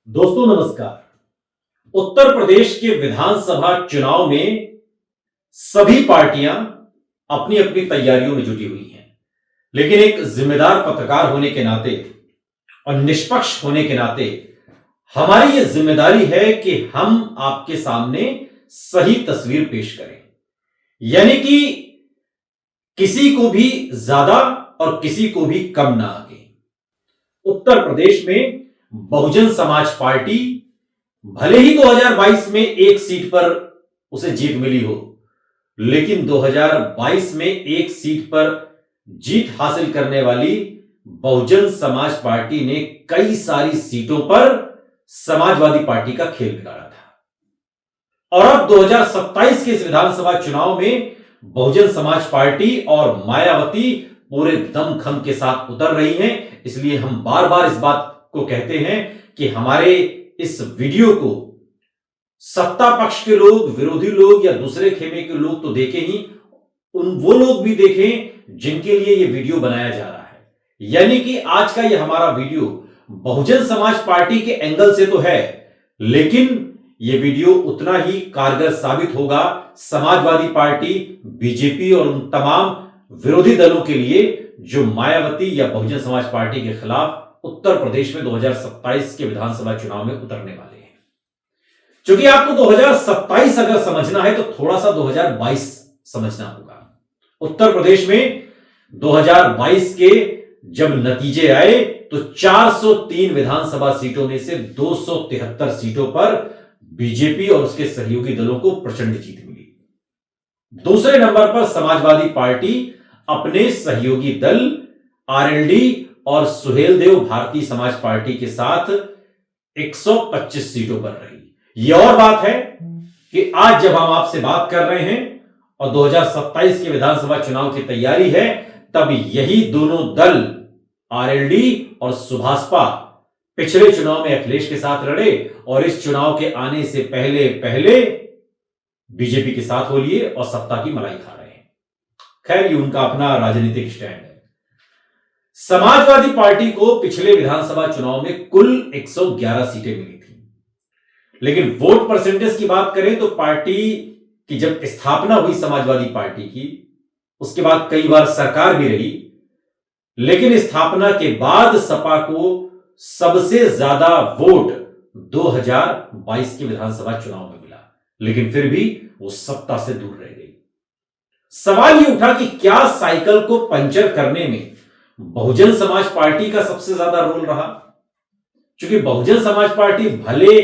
दोस्तों नमस्कार। उत्तर प्रदेश के विधानसभा चुनाव में सभी पार्टियां अपनी अपनी तैयारियों में जुटी हुई हैं, लेकिन एक जिम्मेदार पत्रकार होने के नाते और निष्पक्ष होने के नाते हमारी यह जिम्मेदारी है कि हम आपके सामने सही तस्वीर पेश करें, यानी कि किसी को भी ज्यादा और किसी को भी कम ना आगे। उत्तर प्रदेश में बहुजन समाज पार्टी भले ही 2022 में एक सीट पर उसे जीत मिली हो, लेकिन 2022 में एक सीट पर जीत हासिल करने वाली बहुजन समाज पार्टी ने कई सारी सीटों पर समाजवादी पार्टी का खेल बिगाड़ा था। और अब 2027 के इस विधानसभा चुनाव में बहुजन समाज पार्टी और मायावती पूरे दमखम के साथ उतर रही हैं। इसलिए हम बार बार इस बात को कहते हैं कि हमारे इस वीडियो को सत्ता पक्ष के लोग, विरोधी लोग या दूसरे खेमे के लोग तो देखें ही, वो लोग भी देखें जिनके लिए यह वीडियो बनाया जा रहा है। यानी कि आज का यह हमारा वीडियो बहुजन समाज पार्टी के एंगल से तो है, लेकिन यह वीडियो उतना ही कारगर साबित होगा समाजवादी पार्टी, बीजेपी और उन तमाम विरोधी दलों के लिए जो मायावती या बहुजन समाज पार्टी के खिलाफ उत्तर प्रदेश में 2027 के विधानसभा चुनाव में उतरने वाले हैं। क्योंकि आपको 2027 अगर समझना है तो थोड़ा सा 2022 समझना होगा। उत्तर प्रदेश में 2022 के जब नतीजे आए तो 403 विधानसभा सीटों में से 273 सीटों पर बीजेपी और उसके सहयोगी दलों को प्रचंड जीत मिली। दूसरे नंबर पर समाजवादी पार्टी अपने सहयोगी दल आरएलडी और सुहेलदेव भारतीय समाज पार्टी के साथ 125 सीटों पर रही। यह और बात है कि आज जब हम आपसे बात कर रहे हैं और 2027 के विधानसभा चुनाव की तैयारी है, तब यही दोनों दल आरएलडी और सुभाषपा पिछले चुनाव में अखिलेश के साथ लड़े और इस चुनाव के आने से पहले पहले बीजेपी के साथ हो लिए और सत्ता की मलाई खा रहे हैं। खैर, ये उनका अपना राजनीतिक स्टैंड है। समाजवादी पार्टी को पिछले विधानसभा चुनाव में कुल 111 सीटें मिली थी, लेकिन वोट परसेंटेज की बात करें तो पार्टी की जब स्थापना हुई समाजवादी पार्टी की, उसके बाद कई बार सरकार भी रही, लेकिन स्थापना के बाद सपा को सबसे ज्यादा वोट 2022 के विधानसभा चुनाव में मिला, लेकिन फिर भी वो सत्ता से दूर रह गई। सवाल ये उठा कि क्या साइकिल को पंचर करने में बहुजन समाज पार्टी का सबसे ज्यादा रोल रहा? क्योंकि बहुजन समाज पार्टी भले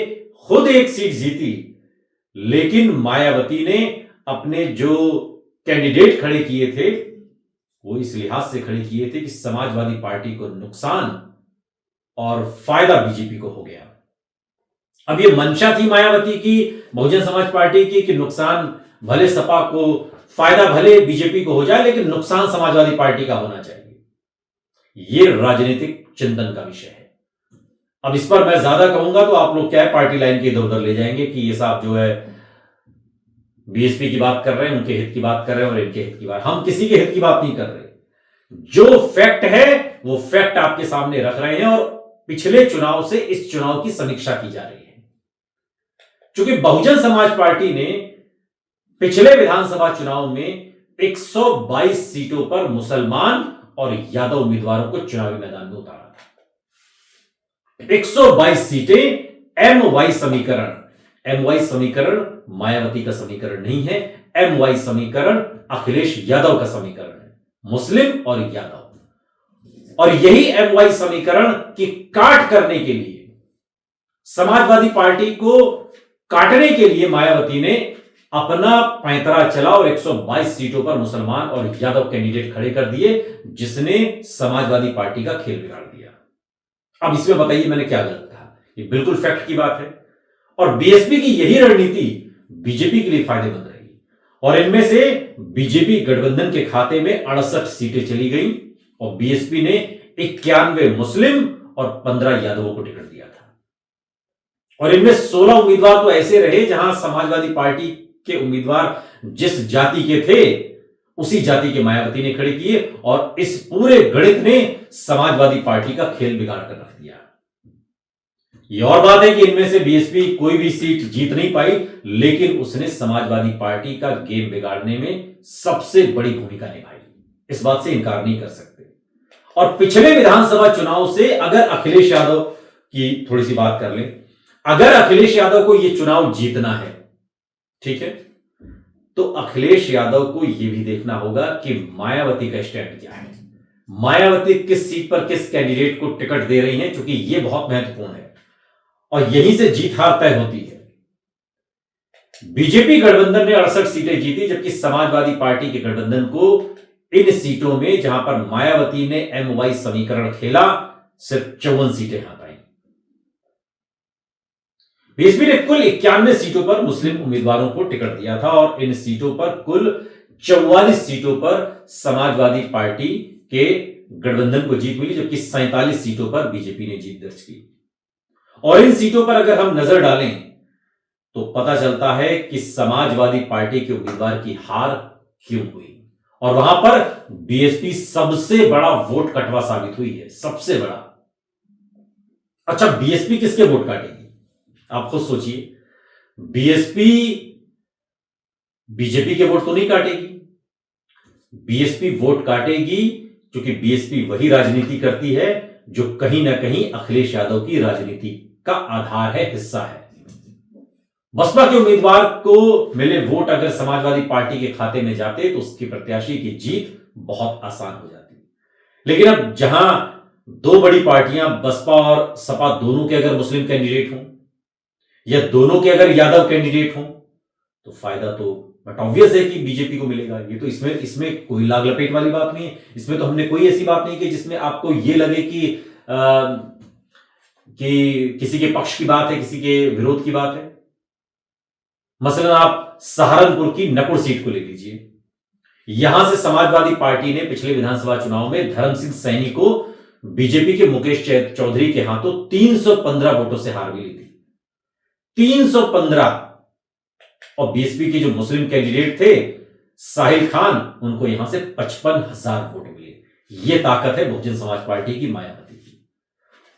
खुद एक सीट जीती, लेकिन मायावती ने अपने जो कैंडिडेट खड़े किए थे वो इस लिहाज से खड़े किए थे कि समाजवादी पार्टी को नुकसान और फायदा बीजेपी को हो गया। अब ये मंशा थी मायावती की, बहुजन समाज पार्टी की, कि नुकसान भले सपा को, फायदा भले बीजेपी को हो जाए, लेकिन नुकसान समाजवादी पार्टी का होना चाहिए। ये राजनीतिक चिंतन का विषय है। अब इस पर मैं ज्यादा कहूंगा तो आप लोग क्या है, पार्टी लाइन के इधर उधर ले जाएंगे कि ये साहब जो है बीएसपी की बात कर रहे हैं, उनके हित की बात कर रहे हैं और इनके हित की बात। हम किसी के हित की बात नहीं कर रहे, जो फैक्ट है वो फैक्ट आपके सामने रख रहे हैं और पिछले चुनाव से इस चुनाव की समीक्षा की जा रही है। क्योंकि बहुजन समाज पार्टी ने पिछले विधानसभा चुनाव में 122 सीटों पर मुसलमान और यादव उम्मीदवारों को चुनावी मैदान में उतारा था। 122 सीटें एमवाई समीकरण। एमवाई समीकरण मायावती का समीकरण नहीं है, एमवाई समीकरण अखिलेश यादव का समीकरण है, मुस्लिम और यादव। और यही एमवाई समीकरण की काट करने के लिए, समाजवादी पार्टी को काटने के लिए मायावती ने अपना पैंतरा चला और 122 सीटों पर मुसलमान और यादव कैंडिडेट खड़े कर दिए, जिसने समाजवादी पार्टी का खेल बिगाड़ दिया। अब इसमें बताइए मैंने क्या गलत कहा? ये बिल्कुल फैक्ट की बात है। और बीएसपी की यही रणनीति बीजेपी के लिए फायदेमंद रही और इनमें से बीजेपी गठबंधन के खाते में 68 सीटें चली गई और बीएसपी ने 91 मुस्लिम और 15 यादवों को टिकट दिया था। और इनमें 16 उम्मीदवार तो ऐसे रहे जहां समाजवादी पार्टी के उम्मीदवार जिस जाति के थे उसी जाति के मायावती ने खड़े किए और इस पूरे गणित ने समाजवादी पार्टी का खेल बिगाड़ कर रख दिया। ये और बात है कि इनमें से बीएसपी कोई भी सीट जीत नहीं पाई, लेकिन उसने समाजवादी पार्टी का गेम बिगाड़ने में सबसे बड़ी भूमिका निभाई। इस बात से इनकार नहीं कर सकते। और पिछले विधानसभा चुनाव से अगर अखिलेश यादव की थोड़ी सी बात कर लें, अगर अखिलेश यादव को यह चुनाव जीतना है, ठीक है, तो अखिलेश यादव को यह भी देखना होगा कि मायावती का स्टैंड क्या है, मायावती किस सीट पर किस कैंडिडेट को टिकट दे रही हैं, क्योंकि यह बहुत महत्वपूर्ण है और यहीं से जीत हार तय होती है। बीजेपी गठबंधन ने 68 सीटें जीती, जबकि समाजवादी पार्टी के गठबंधन को इन सीटों में, जहां पर मायावती ने MY समीकरण खेला, सिर्फ 54 सीटें हाथ आई। बीएसपी ने कुल 91 सीटों पर मुस्लिम उम्मीदवारों को टिकट दिया था और इन सीटों पर कुल 44 सीटों पर समाजवादी पार्टी के गठबंधन को जीत मिली, जबकि 47 सीटों पर बीजेपी ने जीत दर्ज की। और इन सीटों पर अगर हम नजर डालें तो पता चलता है कि समाजवादी पार्टी के उम्मीदवार की हार क्यों हुई, और वहां पर बीएसपी सबसे बड़ा वोट कटवा साबित हुई है, सबसे बड़ा। अच्छा, बीएसपी किसके वोट काटेगी? आप खुद सोचिए। बीएसपी बीजेपी के वोट तो नहीं काटेगी, बीएसपी वोट काटेगी क्योंकि बीएसपी वही राजनीति करती है जो कहीं ना कहीं अखिलेश यादव की राजनीति का आधार है, हिस्सा है। बसपा के उम्मीदवार को मिले वोट अगर समाजवादी पार्टी के खाते में जाते तो उसकी प्रत्याशी की जीत बहुत आसान हो जाती। लेकिन अब जहां दो बड़ी पार्टियां बसपा और सपा दोनों के अगर मुस्लिम कैंडिडेट हों या दोनों के अगर यादव कैंडिडेट हों तो फायदा तो बट ऑब्वियस है कि बीजेपी को मिलेगा। ये तो इसमें कोई लाग लपेट वाली बात नहीं है। इसमें तो हमने कोई ऐसी बात नहीं की जिसमें आपको ये लगे कि किसी के पक्ष की बात है, किसी के विरोध की बात है। मसलन आप सहारनपुर की नकुड़ सीट को ले लीजिए। यहां से समाजवादी पार्टी ने पिछले विधानसभा चुनाव में धर्म सिंह सैनी को बीजेपी के मुकेश चौधरी के हाथों 315 वोटों से हार भी ली थी, 315। और बीएसपी के जो मुस्लिम कैंडिडेट थे साहिल खान, उनको यहां से 55,000 वोट मिले। यह ताकत है बहुजन समाज पार्टी की, मायावती की।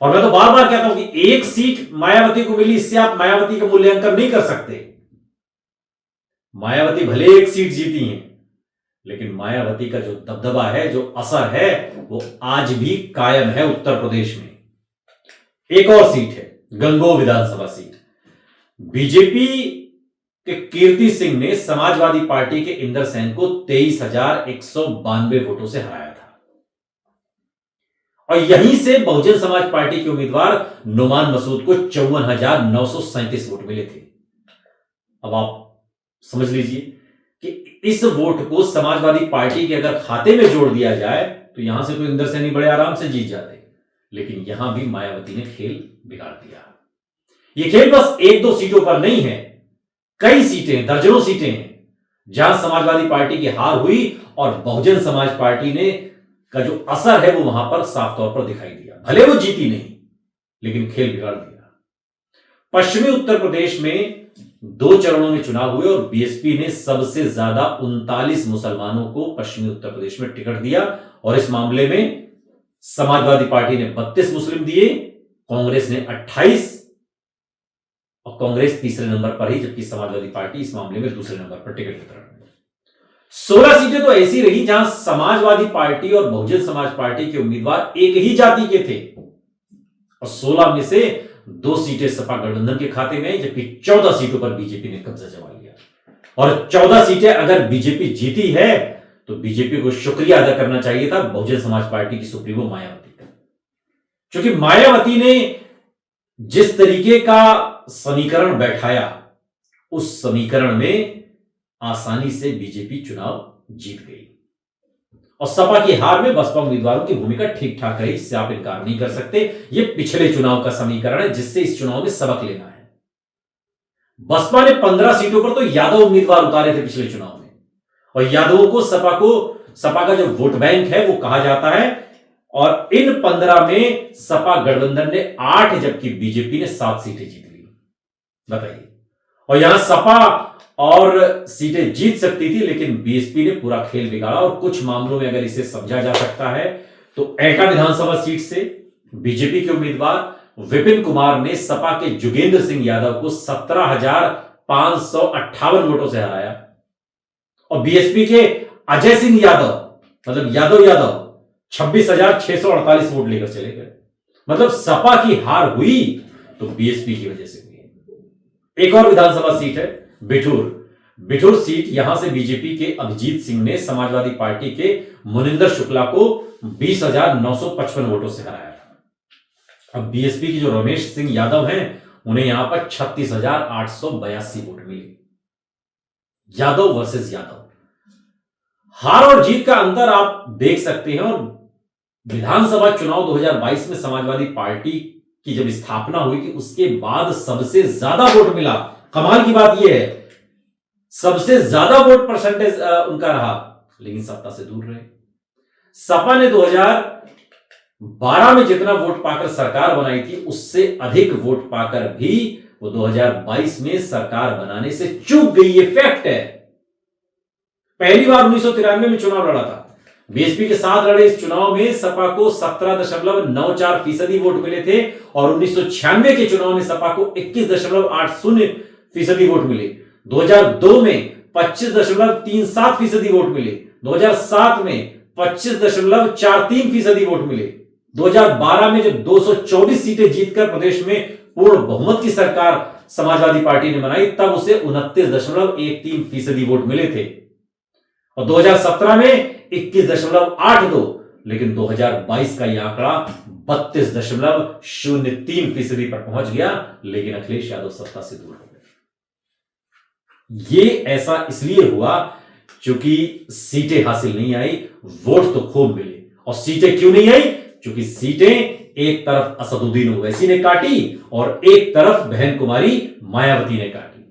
और मैं तो बार बार कहता हूं कि एक सीट मायावती को मिली, इससे आप मायावती का मूल्यांकन नहीं कर सकते। मायावती भले एक सीट जीती हैं, लेकिन मायावती का जो दबदबा है, जो असर है, वो आज भी कायम है उत्तर प्रदेश में। एक और सीट है गंगोह विधानसभा सीट। बीजेपी के कीर्ति सिंह ने समाजवादी पार्टी के इंदर सेन को 23,192 वोटों से हराया था। और यहीं से बहुजन समाज पार्टी के उम्मीदवार नुमान मसूद को 54,937 वोट मिले थे। अब आप समझ लीजिए कि इस वोट को समाजवादी पार्टी के अगर खाते में जोड़ दिया जाए तो यहां से तो इंदर सैनी बड़े आराम से जीत जाते, लेकिन यहां भी मायावती ने खेल बिगाड़ दिया। यह खेल बस एक दो सीटों पर नहीं है, कई सीटें, दर्जनों सीटें हैं जहां समाजवादी पार्टी की हार हुई और बहुजन समाज पार्टी ने का जो असर है वो वहां पर साफ तौर पर दिखाई दिया। भले वो जीती नहीं, लेकिन खेल बिगाड़ दिया। पश्चिमी उत्तर प्रदेश में 2 चरणों में चुनाव हुए और बीएसपी ने सबसे ज्यादा 39 मुसलमानों को पश्चिमी उत्तर प्रदेश में टिकट दिया। और इस मामले में समाजवादी पार्टी ने 32 मुस्लिम दिए, कांग्रेस ने 28, और कांग्रेस तीसरे नंबर पर ही, जबकि समाजवादी पार्टी इस मामले में दूसरे नंबर पर टिकट वितरण में। 16 सीटें तो ऐसी रही जहां समाजवादी पार्टी और बहुजन समाज पार्टी के उम्मीदवार एक ही जाति के थे, और 16 में से 2 सीटें सपा गठबंधन के खाते में, जबकि 14 सीटों पर बीजेपी ने कब्जा जमा लिया। और 14 सीटें अगर बीजेपी जीती है तो बीजेपी को शुक्रिया अदा करना चाहिए था बहुजन समाज पार्टी की सुप्रीमो मायावती का, क्योंकि मायावती ने जिस तरीके का समीकरण बैठाया, उस समीकरण में आसानी से बीजेपी चुनाव जीत गई। और सपा की हार में बसपा उम्मीदवारों की भूमिका ठीक ठाक रही, इससे आप इनकार नहीं कर सकते। यह पिछले चुनाव का समीकरण है जिससे इस चुनाव में सबक लेना है। बसपा ने 15 सीटों पर तो यादव उम्मीदवार उतारे थे पिछले चुनाव में, और यादवों को सपा का जो वोट बैंक है वो कहा जाता है। और इन 15 में सपा गठबंधन ने 8, जबकि बीजेपी ने 7 सीटें जीत ली। बताइए। और यहां सपा और सीटें जीत सकती थी, लेकिन बीएसपी ने पूरा खेल बिगाड़ा। और कुछ मामलों में अगर इसे समझा जा सकता है तो एटा विधानसभा सीट से बीजेपी के उम्मीदवार विपिन कुमार ने सपा के जोगेंद्र सिंह यादव को 17,558 वोटों से हराया और बीएसपी के अजय सिंह यादव मतलब यादव 26,648 वोट लेकर चले गए। मतलब सपा की हार हुई तो बीएसपी की वजह से हुई। एक और विधानसभा सीट है बिठूर सीट। यहां से बीजेपी के अभिजीत सिंह ने समाजवादी पार्टी के मुनिंदर शुक्ला को 20,955 वोटों से हराया। अब बीएसपी की जो रमेश सिंह यादव हैं उन्हें यहां पर 36,882 वोट मिले। यादव वर्सेस यादव, हार और जीत का अंतर आप देख सकते हैं। और विधानसभा चुनाव 2022 में समाजवादी पार्टी की जब स्थापना हुई थी उसके बाद सबसे ज्यादा वोट मिला। कमाल की बात यह है सबसे ज्यादा वोट परसेंटेज उनका रहा, लेकिन सत्ता से दूर रहे। सपा ने 2012 में जितना वोट पाकर सरकार बनाई थी उससे अधिक वोट पाकर भी वो 2022 में सरकार बनाने से चूक गई। ये फैक्ट है। पहली बार 1993 में चुनाव लड़ा था। बीएसपी के साथ लड़े इस चुनाव में सपा को 17.94% वोट मिले थे और 1996 के चुनाव में सपा को 21.80% वोट मिले। 2002 में 25.37% वोट मिले। 2007 में 25.43% वोट मिले। 2012 में जब 224 सीटें जीतकर प्रदेश में पूर्ण बहुमत की सरकार समाजवादी पार्टी ने बनाई तब उसे 29.13% वोट मिले थे और 2017 में 21.82, लेकिन 2022 का यह आंकड़ा 32.03% पर पहुंच गया। लेकिन अखिलेश यादव सत्ता से दूर हो गए। ये ऐसा इसलिए हुआ क्योंकि सीटें हासिल नहीं आई, वोट तो खूब मिले। और सीटें क्यों नहीं आई? क्योंकि सीटें एक तरफ असदुद्दीन ओवैसी ने काटी और एक तरफ बहन कुमारी मायावती ने काटी।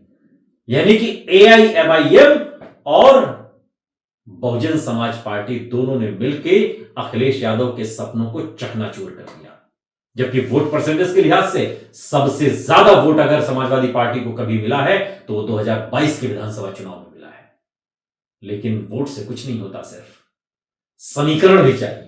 यानी कि AIMIM और बहुजन समाज पार्टी दोनों ने मिलकर अखिलेश यादव के सपनों को चकनाचूर कर दिया। जबकि वोट परसेंटेज के लिहाज से सबसे ज्यादा वोट अगर समाजवादी पार्टी को कभी मिला है तो वो 2022 के विधानसभा चुनाव में मिला है। लेकिन वोट से कुछ नहीं होता, सिर्फ समीकरण भी चाहिए।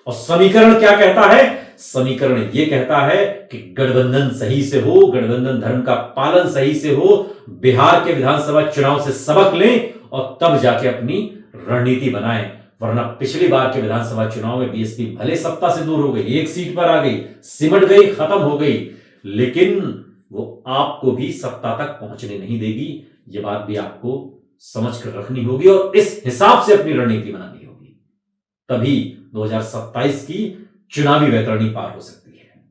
और समीकरण क्या कहता है? समीकरण यह कहता है कि गठबंधन सही से हो, गठबंधन धर्म का पालन सही से हो, बिहार के विधानसभा चुनाव से सबक लें और तब जाके अपनी रणनीति बनाएं। वरना पिछली बार के विधानसभा चुनाव में बीएसपी भले सत्ता से दूर हो गई, एक सीट पर आ गई, सिमट गई, खत्म हो गई, लेकिन वो आपको भी सत्ता तक पहुंचने नहीं देगी। ये बात भी आपको समझ कर रखनी होगी और इस हिसाब से अपनी रणनीति बनानी होगी। तभी 2027 की चुनावी वैतरणी पार हो सकती है।